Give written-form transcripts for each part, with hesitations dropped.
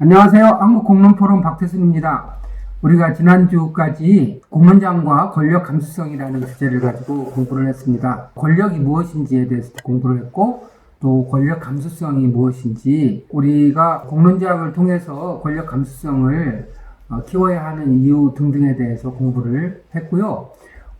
안녕하세요. 한국공론포럼 박태순입니다. 우리가 지난주까지 공론장과 권력 감수성이라는 주제를 가지고 공부를 했습니다. 권력이 무엇인지에 대해서 공부를 했고, 또 권력 감수성이 무엇인지, 우리가 공론장을 통해서 권력 감수성을 키워야 하는 이유 등등에 대해서 공부를 했고요.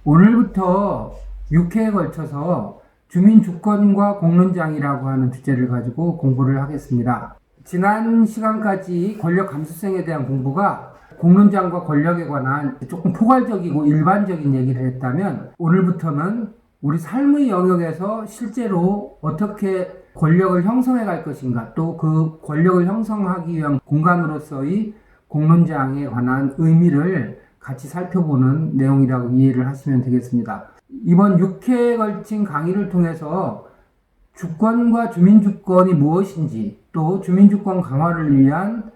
오늘부터 6회에 걸쳐서 주민주권과 공론장이라고 하는 주제를 가지고 공부를 하겠습니다. 지난 시간까지 권력 감수성에 대한 공부가 공론장과 권력에 관한 조금 포괄적이고 일반적인 얘기를 했다면, 오늘부터는 우리 삶의 영역에서 실제로 어떻게 권력을 형성해 갈 것인가, 또 그 권력을 형성하기 위한 공간으로서의 공론장에 관한 의미를 같이 살펴보는 내용이라고 이해를 하시면 되겠습니다. 이번 6회에 걸친 강의를 통해서 주권과 주민주권이 무엇인지, 또 주민주권 강화를 위한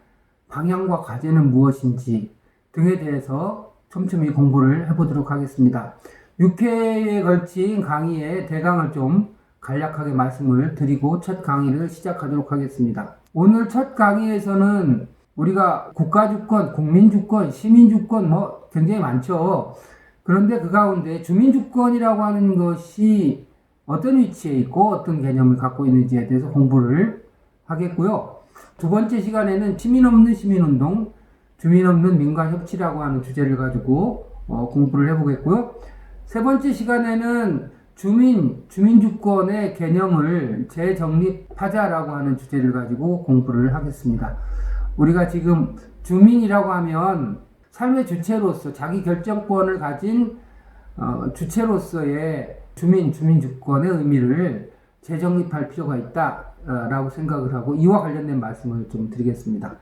방향과 과제는 무엇인지 등에 대해서 촘촘히 공부를 해보도록 하겠습니다. 6회에 걸친 강의의 대강을 좀 간략하게 말씀을 드리고 첫 강의를 시작하도록 하겠습니다. 오늘 첫 강의에서는 우리가 국가주권, 국민주권, 시민주권 굉장히 많죠. 그런데 그 가운데 주민주권이라고 하는 것이 어떤 위치에 있고 어떤 개념을 갖고 있는지에 대해서 공부를 하겠고요. 두 번째 시간에는 시민 없는 시민운동, 주민 없는 민간협치라고 하는 주제를 가지고 공부를 해보겠고요. 세 번째 시간에는 주민주권의 개념을 재정립하자라고 하는 주제를 가지고 공부를 하겠습니다. 우리가 지금 주민이라고 하면 삶의 주체로서 자기 결정권을 가진 주체로서의 주민주권의 의미를 재정립할 필요가 있다라고 생각을 하고, 이와 관련된 말씀을 좀 드리겠습니다.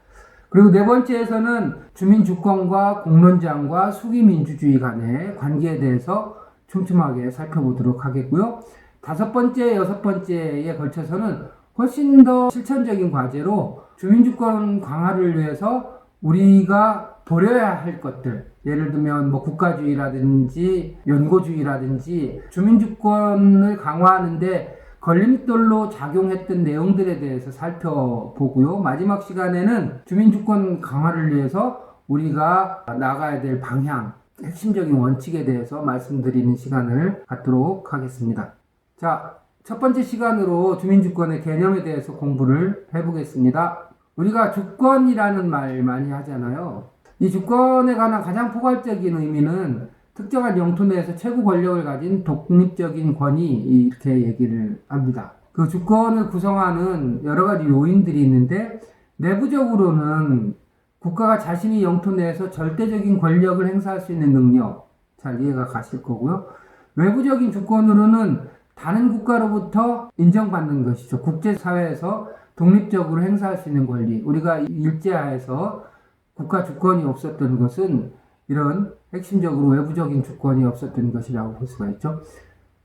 그리고 네 번째에서는 주민주권과 공론장과 수기민주주의 간의 관계에 대해서 촘촘하게 살펴보도록 하겠고요. 다섯 번째, 여섯 번째에 걸쳐서는 훨씬 더 실천적인 과제로 주민주권 강화를 위해서 우리가 버려야 할 것들, 예를 들면 국가주의라든지 연고주의라든지 주민주권을 강화하는데 걸림돌로 작용했던 내용들에 대해서 살펴보고요. 마지막 시간에는 주민주권 강화를 위해서 우리가 나가야 될 방향, 핵심적인 원칙에 대해서 말씀드리는 시간을 갖도록 하겠습니다. 자, 첫 번째 시간으로 주민주권의 개념에 대해서 공부를 해보겠습니다. 우리가 주권이라는 말 많이 하잖아요. 이 주권에 관한 가장 포괄적인 의미는 특정한 영토 내에서 최고 권력을 가진 독립적인 권위, 이렇게 얘기를 합니다. 그 주권을 구성하는 여러 가지 요인들이 있는데, 내부적으로는 국가가 자신의 영토 내에서 절대적인 권력을 행사할 수 있는 능력, 잘 이해가 가실 거고요. 외부적인 주권으로는 다른 국가로부터 인정받는 것이죠. 국제사회에서 독립적으로 행사할 수 있는 권리. 우리가 일제하에서 국가 주권이 없었던 것은 이런 핵심적으로 외부적인 주권이 없었던 것이라고 볼 수가 있죠.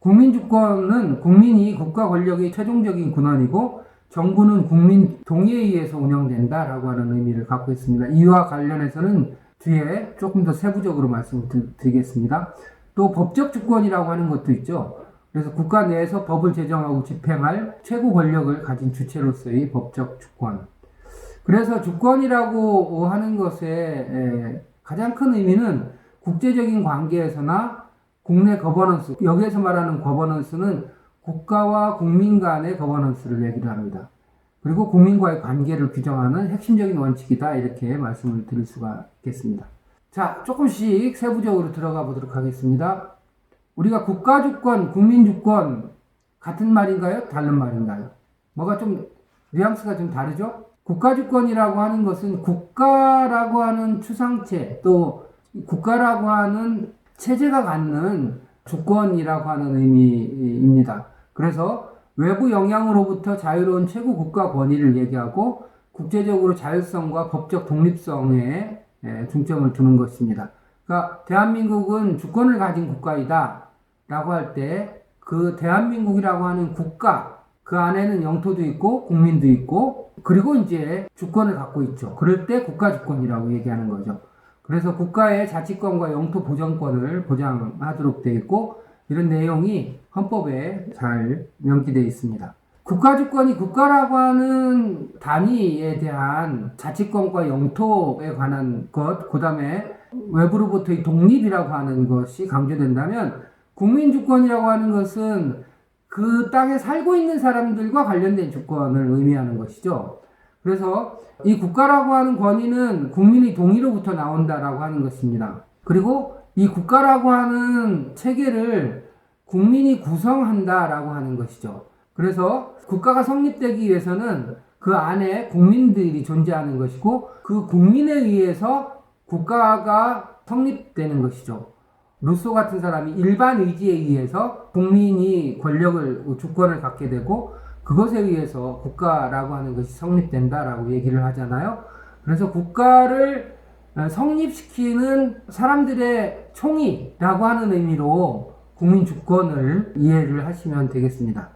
국민주권은 국민이 국가 권력의 최종적인 근원이고, 정부는 국민 동의에 의해서 운영된다라고 하는 의미를 갖고 있습니다. 이와 관련해서는 뒤에 조금 더 세부적으로 말씀을 드리겠습니다. 또 법적 주권이라고 하는 것도 있죠. 그래서 국가 내에서 법을 제정하고 집행할 최고 권력을 가진 주체로서의 법적 주권. 그래서 주권이라고 하는 것의 가장 큰 의미는 국제적인 관계에서나 국내 거버넌스, 여기에서 말하는 거버넌스는 국가와 국민 간의 거버넌스를 얘기를 합니다. 그리고 국민과의 관계를 규정하는 핵심적인 원칙이다, 이렇게 말씀을 드릴 수가 있겠습니다. 자, 조금씩 세부적으로 들어가 보도록 하겠습니다. 우리가 국가주권, 국민주권 같은 말인가요? 다른 말인가요? 뭐가 좀 뉘앙스가 좀 다르죠? 국가주권이라고 하는 것은 국가라고 하는 추상체, 또 국가라고 하는 체제가 갖는 주권이라고 하는 의미입니다. 그래서 외부 영향으로부터 자유로운 최고 국가 권위를 얘기하고, 국제적으로 자율성과 법적 독립성에 중점을 두는 것입니다. 그러니까 대한민국은 주권을 가진 국가이다 라고 할 때, 그 대한민국이라고 하는 국가, 그 안에는 영토도 있고 국민도 있고, 그리고 이제 주권을 갖고 있죠. 그럴 때 국가주권이라고 얘기하는 거죠. 그래서 국가의 자치권과 영토 보전권을 보장하도록 되어 있고, 이런 내용이 헌법에 잘 명기되어 있습니다. 국가주권이 국가라고 하는 단위에 대한 자치권과 영토에 관한 것, 그 다음에 외부로부터의 독립이라고 하는 것이 강조된다면, 국민주권이라고 하는 것은 그 땅에 살고 있는 사람들과 관련된 주권을 의미하는 것이죠. 그래서 이 국가라고 하는 권위는 국민의 동의로부터 나온다라고 하는 것입니다. 그리고 이 국가라고 하는 체계를 국민이 구성한다라고 하는 것이죠. 그래서 국가가 성립되기 위해서는 그 안에 국민들이 존재하는 것이고, 그 국민에 의해서 국가가 성립되는 것이죠. 루소 같은 사람이 일반 의지에 의해서 국민이 권력을, 주권을 갖게 되고, 그것에 의해서 국가라고 하는 것이 성립된다라고 얘기를 하잖아요. 그래서 국가를 성립시키는 사람들의 총의라고 하는 의미로 국민주권을 이해를 하시면 되겠습니다.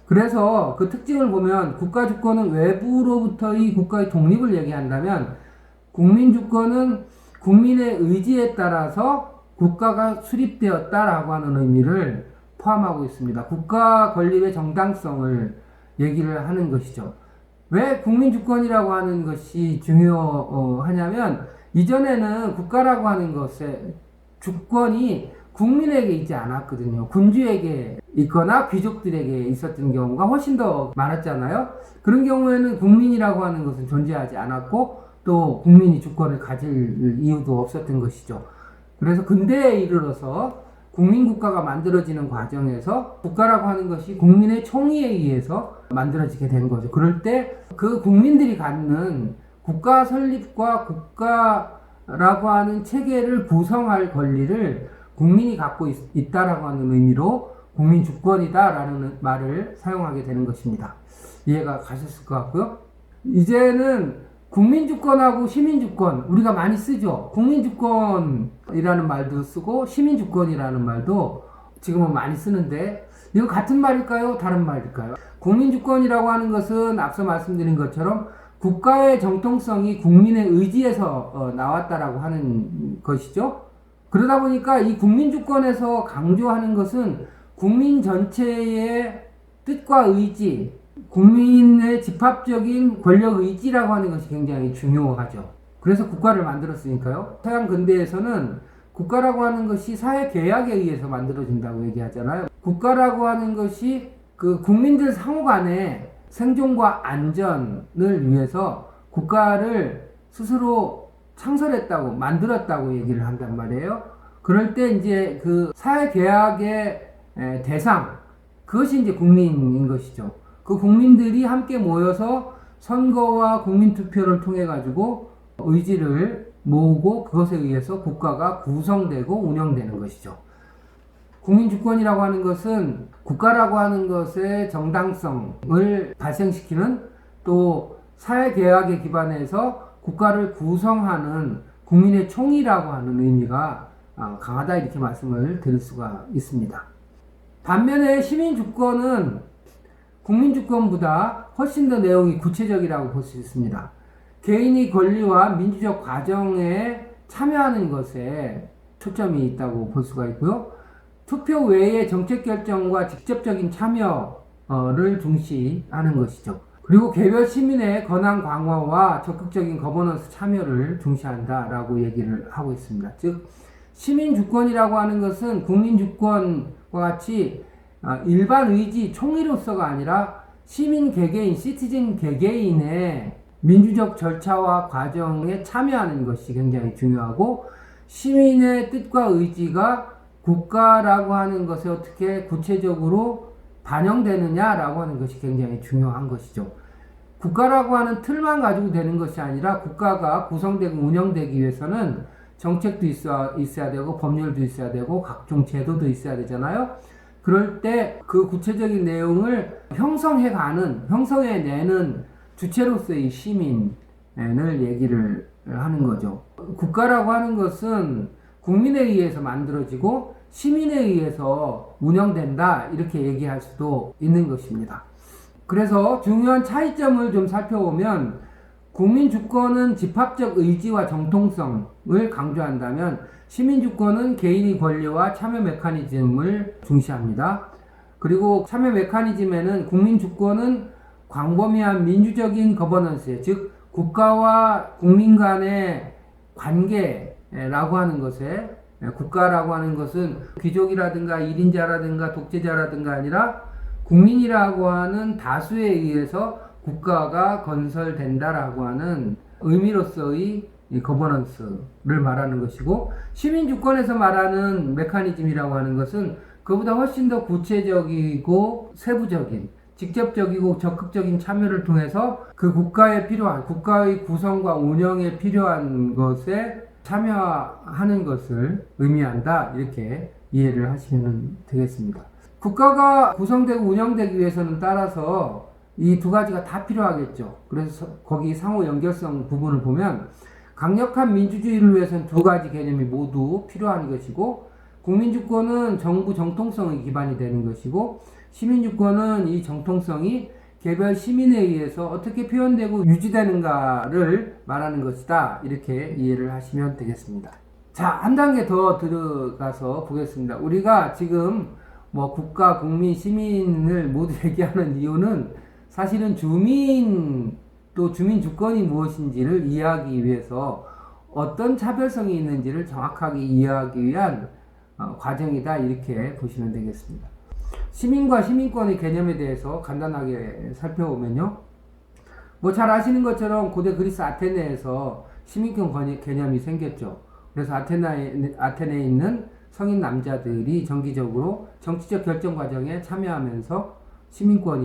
그래서 그 특징을 보면, 국가주권은 외부로부터의 국가의 독립을 얘기한다면, 국민주권은 국민의 의지에 따라서 국가가 수립되었다라고 하는 의미를 포함하고 있습니다. 국가 건립의 정당성을 얘기를 하는 것이죠. 왜 국민주권이라고 하는 것이 중요하냐면, 이전에는 국가라고 하는 것의 주권이 국민에게 있지 않았거든요. 군주에게 있거나 귀족들에게 있었던 경우가 훨씬 더 많았잖아요. 그런 경우에는 국민이라고 하는 것은 존재하지 않았고, 또 국민이 주권을 가질 이유도 없었던 것이죠. 그래서 근대에 이르러서 국민국가가 만들어지는 과정에서 국가라고 하는 것이 국민의 총의에 의해서 만들어지게 된 거죠. 그럴 때 그 국민들이 갖는 국가 설립과 국가라고 하는 체계를 구성할 권리를 국민이 갖고 있다라고 하는 의미로 국민주권이다라는 말을 사용하게 되는 것입니다. 이해가 가셨을 것 같고요. 이제는 국민주권하고 시민주권, 우리가 많이 쓰죠. 국민주권이라는 말도 쓰고 시민주권이라는 말도 지금은 많이 쓰는데, 이거 같은 말일까요? 다른 말일까요? 국민주권이라고 하는 것은 앞서 말씀드린 것처럼 국가의 정통성이 국민의 의지에서 나왔다라고 하는 것이죠. 그러다 보니까 이 국민주권에서 강조하는 것은 국민 전체의 뜻과 의지, 국민의 집합적인 권력 의지라고 하는 것이 굉장히 중요하죠. 그래서 국가를 만들었으니까요. 서양 근대에서는 국가라고 하는 것이 사회 계약에 의해서 만들어진다고 얘기하잖아요. 국가라고 하는 것이 그 국민들 상호 간의 생존과 안전을 위해서 국가를 스스로 창설했다고, 만들었다고 얘기를 한단 말이에요. 그럴 때 이제 그 사회 계약의 대상, 그것이 이제 국민인 것이죠. 그 국민들이 함께 모여서 선거와 국민투표를 통해 가지고 의지를 모으고, 그것에 의해서 국가가 구성되고 운영되는 것이죠. 국민주권이라고 하는 것은 국가라고 하는 것의 정당성을 발생시키는, 또 사회계약에 기반해서 국가를 구성하는 국민의 총의라고 하는 의미가 강하다, 이렇게 말씀을 드릴 수가 있습니다. 반면에 시민주권은 국민주권보다 훨씬 더 내용이 구체적이라고 볼 수 있습니다. 개인의 권리와 민주적 과정에 참여하는 것에 초점이 있다고 볼 수가 있고요. 투표 외에 정책 결정과 직접적인 참여를 중시하는 것이죠. 그리고 개별 시민의 권한 강화와 적극적인 거버넌스 참여를 중시한다라고 얘기를 하고 있습니다. 즉, 시민주권이라고 하는 것은 국민주권과 같이 일반 의지, 총의로서가 아니라 시민 개개인, 시티즌 개개인의 민주적 절차와 과정에 참여하는 것이 굉장히 중요하고, 시민의 뜻과 의지가 국가라고 하는 것에 어떻게 구체적으로 반영되느냐라고 하는 것이 굉장히 중요한 것이죠. 국가라고 하는 틀만 가지고 되는 것이 아니라, 국가가 구성되고 운영되기 위해서는 정책도 있어야 되고, 법률도 있어야 되고, 각종 제도도 있어야 되잖아요. 그럴 때 그 구체적인 내용을 형성해내는 주체로서의 시민을 얘기를 하는 거죠. 국가라고 하는 것은 국민에 의해서 만들어지고 시민에 의해서 운영된다, 이렇게 얘기할 수도 있는 것입니다. 그래서 중요한 차이점을 좀 살펴보면, 국민주권은 집합적 의지와 정통성을 강조한다면, 시민주권은 개인의 권리와 참여 메커니즘을 중시합니다. 그리고 참여 메커니즘에는 국민 주권은 광범위한 민주적인 거버넌스, 즉 국가와 국민 간의 관계라고 하는 것에, 국가라고 하는 것은 귀족이라든가 1인자라든가 독재자라든가 아니라 국민이라고 하는 다수에 의해서 국가가 건설된다라고 하는 의미로서의 거버넌스를 말하는 것이고, 시민주권에서 말하는 메커니즘이라고 하는 것은 그보다 훨씬 더 구체적이고 세부적인, 직접적이고 적극적인 참여를 통해서 그 국가에 필요한, 국가의 구성과 운영에 필요한 것에 참여하는 것을 의미한다, 이렇게 이해를 하시면 되겠습니다. 국가가 구성되고 운영되기 위해서는 따라서 이 두 가지가 다 필요하겠죠. 그래서 거기 상호 연결성 부분을 보면 강력한 민주주의를 위해서는 두 가지 개념이 모두 필요한 것이고, 국민주권은 정부 정통성의 기반이 되는 것이고, 시민주권은 이 정통성이 개별 시민에 의해서 어떻게 표현되고 유지되는가를 말하는 것이다, 이렇게 이해를 하시면 되겠습니다. 자, 한 단계 더 들어가서 보겠습니다. 우리가 지금 뭐 국가, 국민, 시민을 모두 얘기하는 이유는 사실은 주민, 또 주민주권이 무엇인지를 이해하기 위해서 어떤 차별성이 있는지를 정확하게 이해하기 위한 과정이다, 이렇게 보시면 되겠습니다. 시민과 시민권의 개념에 대해서 간단하게 살펴보면요, 뭐 잘 아시는 것처럼 고대 그리스 아테네에서 시민권 개념이 생겼죠. 그래서 아테네에 있는 성인 남자들이 정기적으로 정치적 결정 과정에 참여하면서 시민과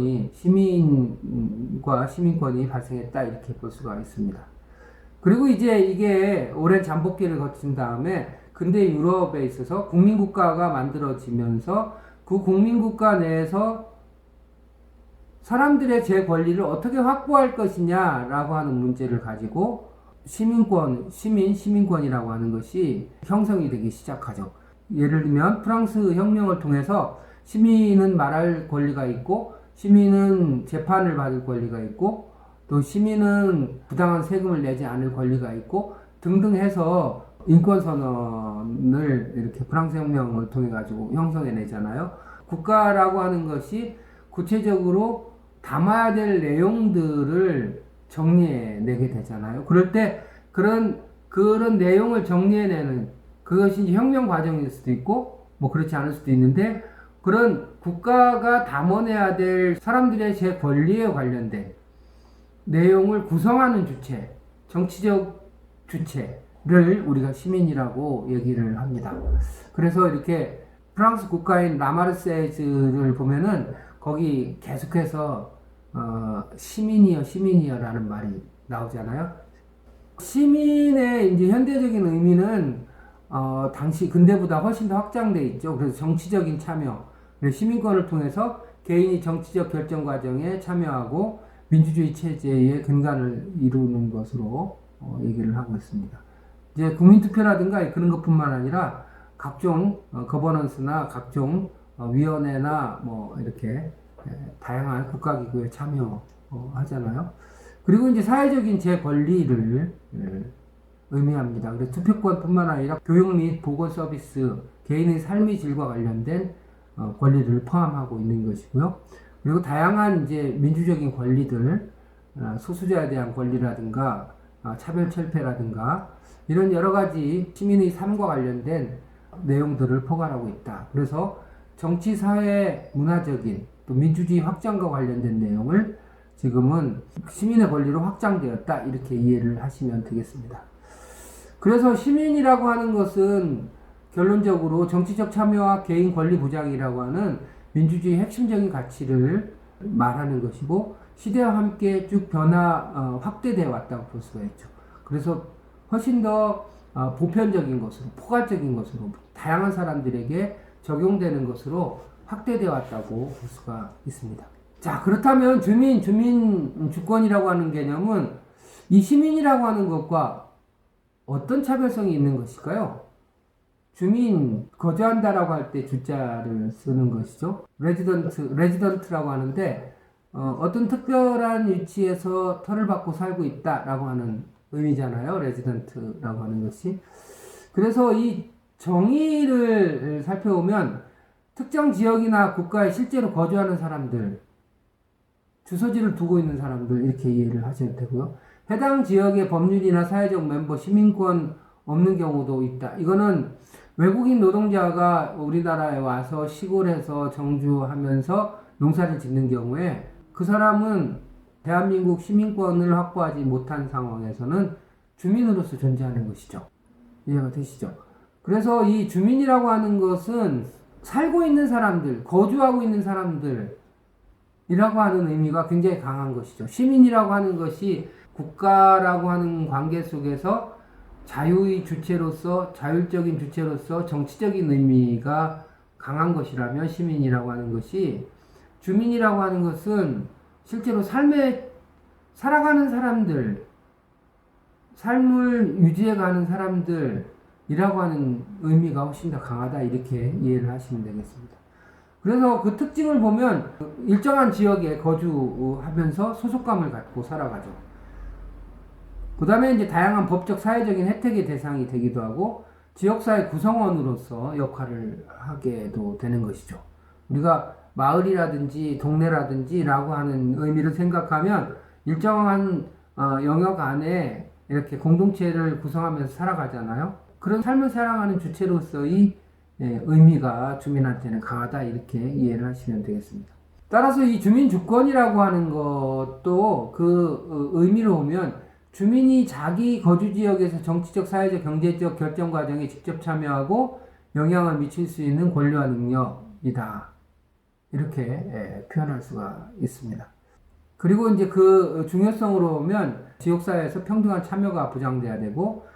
시민권이 발생했다, 이렇게 볼 수가 있습니다. 그리고 이제 이게 오랜 잠복기를 거친 다음에 근대 유럽에 있어서 국민국가가 만들어지면서 그 국민국가 내에서 사람들의 제 권리를 어떻게 확보할 것이냐라고 하는 문제를 가지고 시민권이라고 하는 것이 형성이 되기 시작하죠. 예를 들면 프랑스 혁명을 통해서 시민은 말할 권리가 있고, 시민은 재판을 받을 권리가 있고, 또 시민은 부당한 세금을 내지 않을 권리가 있고 등등 해서 인권선언을 이렇게 프랑스 혁명을 통해 가지고 형성해 내잖아요. 국가라고 하는 것이 구체적으로 담아야 될 내용들을 정리해 내게 되잖아요. 그럴 때 그런 내용을 정리해 내는 그것이 이제 혁명 과정일 수도 있고 뭐 그렇지 않을 수도 있는데, 그런 국가가 담아내야 될 사람들의 제 권리에 관련된 내용을 구성하는 주체, 정치적 주체를 우리가 시민이라고 얘기를 합니다. 그래서 이렇게 프랑스 국가인 라마르세즈를 보면은 거기 계속해서 시민이여 라는 말이 나오잖아요. 시민의 이제 현대적인 의미는 당시 근대보다 훨씬 더 확장돼 있죠. 그래서 정치적인 참여, 시민권을 통해서 개인이 정치적 결정 과정에 참여하고 민주주의 체제의 근간을 이루는 것으로 얘기를 하고 있습니다. 이제 국민투표라든가 그런 것뿐만 아니라 각종 거버넌스나 각종 위원회나 뭐 이렇게 다양한 국가기구에 참여하잖아요. 그리고 이제 사회적인 제 권리를 의미합니다. 그래서 투표권뿐만 아니라 교육 및 보건 서비스, 개인의 삶의 질과 관련된 권리를 포함하고 있는 것이고요. 그리고 다양한 이제 민주적인 권리들, 소수자에 대한 권리라든가 차별철폐라든가 이런 여러 가지 시민의 삶과 관련된 내용들을 포괄하고 있다. 그래서 정치, 사회, 문화적인 또 민주주의 확장과 관련된 내용을 지금은 시민의 권리로 확장되었다, 이렇게 이해를 하시면 되겠습니다. 그래서 시민이라고 하는 것은 결론적으로 정치적 참여와 개인 권리 보장이라고 하는 민주주의 핵심적인 가치를 말하는 것이고, 시대와 함께 쭉 확대되어 왔다고 볼 수가 있죠. 그래서 훨씬 더 보편적인 것으로, 포괄적인 것으로, 다양한 사람들에게 적용되는 것으로 확대되어 왔다고 볼 수가 있습니다. 자, 그렇다면 주민주권이라고 하는 개념은 이 시민이라고 하는 것과 어떤 차별성이 있는 것일까요? 주민, 거주한다라고 할 때 주자를 쓰는 것이죠. 레지던트라고 하는데 어떤 특별한 위치에서 터를 받고 살고 있다라고 하는 의미잖아요. 레지던트라고 하는 것이. 그래서 이 정의를 살펴보면 특정 지역이나 국가에 실제로 거주하는 사람들, 주소지를 두고 있는 사람들 이렇게 이해를 하셔도 되고요. 해당 지역의 법률이나 사회적 멤버, 시민권 없는 경우도 있다. 이거는 외국인 노동자가 우리나라에 와서 시골에서 정주하면서 농사를 짓는 경우에 그 사람은 대한민국 시민권을 확보하지 못한 상황에서는 주민으로서 존재하는 것이죠. 이해가 되시죠? 그래서 이 주민이라고 하는 것은 살고 있는 사람들, 거주하고 있는 사람들이라고 하는 의미가 굉장히 강한 것이죠. 시민이라고 하는 것이 국가라고 하는 관계 속에서 자유의 주체로서, 자율적인 주체로서 정치적인 의미가 강한 것이라면 시민이라고 하는 것이, 주민이라고 하는 것은 실제로 삶에 살아가는 사람들, 삶을 유지해가는 사람들이라고 하는 의미가 훨씬 더 강하다, 이렇게 이해를 하시면 되겠습니다. 그래서 그 특징을 보면 일정한 지역에 거주하면서 소속감을 갖고 살아가죠. 그 다음에 이제 다양한 법적, 사회적인 혜택의 대상이 되기도 하고 지역사회 구성원으로서 역할을 하게도 되는 것이죠. 우리가 마을이라든지 동네라든지 라고 하는 의미를 생각하면 일정한 영역 안에 이렇게 공동체를 구성하면서 살아가잖아요. 그런 삶을 살아가는 주체로서의 의미가 주민한테는 강하다, 이렇게 이해를 하시면 되겠습니다. 따라서 이 주민주권이라고 하는 것도 그 의미로 보면 주민이 자기 거주지역에서 정치적, 사회적, 경제적 결정 과정에 직접 참여하고 영향을 미칠 수 있는 권리와 능력이다, 이렇게 표현할 수가 있습니다. 그리고 이제 그 중요성으로 보면 지역사회에서 평등한 참여가 보장돼야 되고,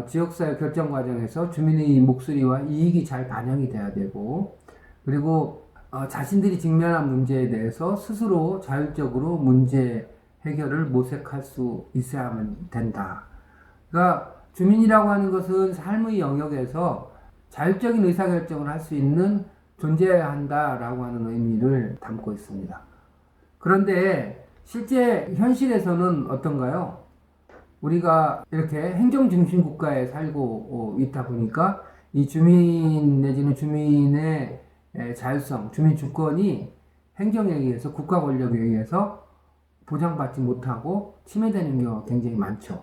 지역사회 결정 과정에서 주민의 목소리와 이익이 잘 반영이 돼야 되고, 그리고 자신들이 직면한 문제에 대해서 스스로 자율적으로 문제 해결을 모색할 수 있어야만 된다. 그러니까 주민이라고 하는 것은 삶의 영역에서 자율적인 의사결정을 할 수 있는 존재해야 한다라고 하는 의미를 담고 있습니다. 그런데 실제 현실에서는 어떤가요? 우리가 이렇게 행정중심 국가에 살고 있다 보니까 이 주민 내지는 주민의 자율성, 주민주권이 행정에 의해서, 국가 권력에 의해서 보장받지 못하고 침해되는 경우가 굉장히 많죠.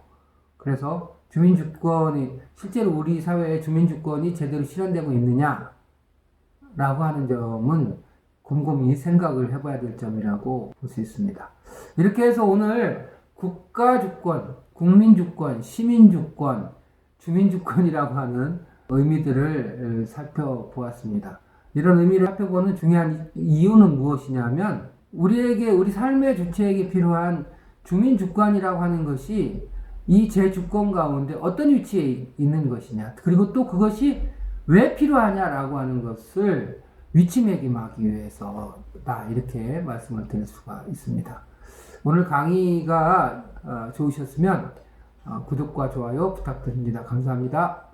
그래서 주민주권이, 실제로 우리 사회에 주민주권이 제대로 실현되고 있느냐 라고 하는 점은 곰곰이 생각을 해봐야 될 점이라고 볼 수 있습니다. 이렇게 해서 오늘 국가주권, 국민주권, 시민주권, 주민주권이라고 하는 의미들을 살펴보았습니다. 이런 의미를 살펴보는 중요한 이유는 무엇이냐면, 우리에게, 우리 삶의 주체에게 필요한 주민주권이라고 하는 것이 이 제 주권 가운데 어떤 위치에 있는 것이냐, 그리고 또 그것이 왜 필요하냐라고 하는 것을 위치매김하기 위해서다, 이렇게 말씀을 드릴 수가 있습니다. 오늘 강의가 좋으셨으면 구독과 좋아요 부탁드립니다. 감사합니다.